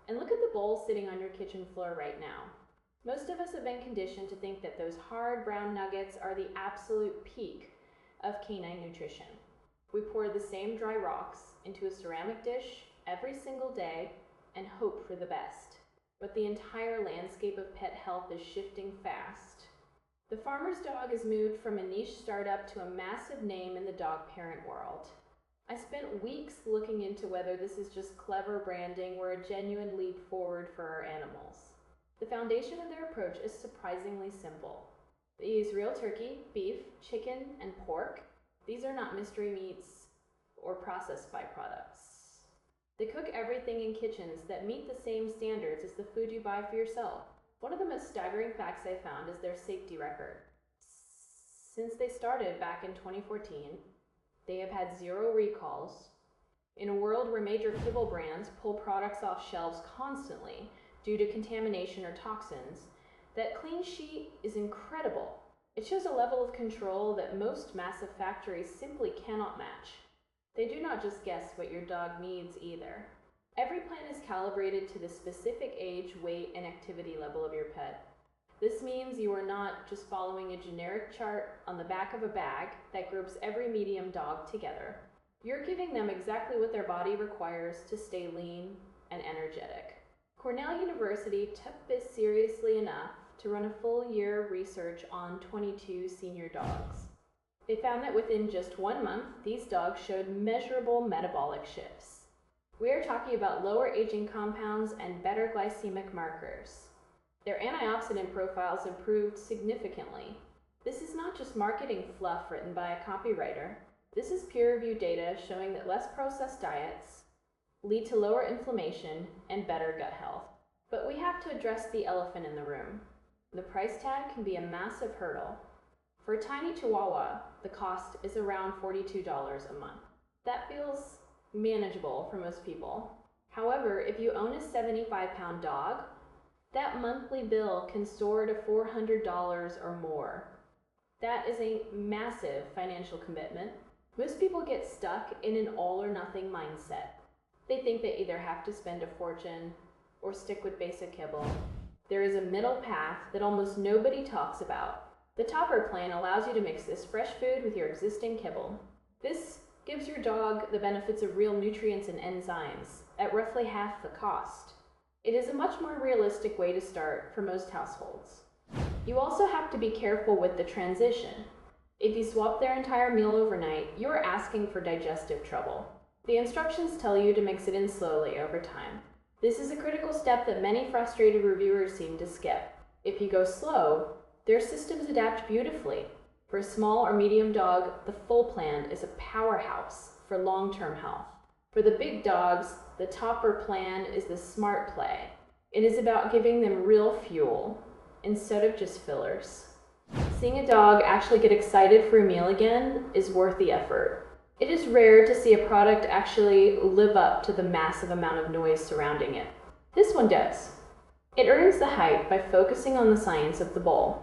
And look at the bowl sitting on your kitchen floor right now. Most of us have been conditioned to think that those hard brown nuggets are the absolute peak of canine nutrition. We pour the same dry rocks into a ceramic dish every single day and hope for the best. But the entire landscape of pet health is shifting fast. The farmer's dog has moved from a niche startup to a massive name in the dog parent world. I spent weeks looking into whether this is just clever branding or a genuine leap forward for our animals. The foundation of their approach is surprisingly simple. They use real turkey, beef, chicken, and pork. These are not mystery meats or processed byproducts. They cook everything in kitchens that meet the same standards as the food you buy for yourself. One of the most staggering facts I found is their safety record. Since they started back in 2014, they have had 0 recalls. In a world where major kibble brands pull products off shelves constantly due to contamination or toxins, that clean sheet is incredible. It shows a level of control that most massive factories simply cannot match. They do not just guess what your dog needs either. Every plan is calibrated to the specific age, weight, and activity level of your pet. This means you are not just following a generic chart on the back of a bag that groups every medium dog together. You're giving them exactly what their body requires to stay lean and energetic. Cornell University took this seriously enough to run a full year of research on 22 senior dogs. They found that within just 1 month, these dogs showed measurable metabolic shifts. We are talking about lower aging compounds and better glycemic markers. Their antioxidant profiles improved significantly. This is not just marketing fluff written by a copywriter. This is peer-reviewed data showing that less processed diets lead to lower inflammation and better gut health. But we have to address the elephant in the room. The price tag can be a massive hurdle. For a tiny Chihuahua, the cost is around $42 a month. That feels manageable for most people. However, if you own a 75-pound dog, that monthly bill can soar to $400 or more. That is a massive financial commitment. Most people get stuck in an all-or-nothing mindset. They think they either have to spend a fortune or stick with basic kibble. There is a middle path that almost nobody talks about. The topper plan allows you to mix this fresh food with your existing kibble. This gives your dog the benefits of real nutrients and enzymes at roughly half the cost. It is a much more realistic way to start for most households. You also have to be careful with the transition. If you swap their entire meal overnight, you are asking for digestive trouble. The instructions tell you to mix it in slowly over time. This is a critical step that many frustrated reviewers seem to skip. If you go slow, their systems adapt beautifully. For a small or medium dog, the full plan is a powerhouse for long-term health. For the big dogs, the topper plan is the smart play. It is about giving them real fuel instead of just fillers. Seeing a dog actually get excited for a meal again is worth the effort. It is rare to see a product actually live up to the massive amount of noise surrounding it. This one does. It earns the hype by focusing on the science of the bowl.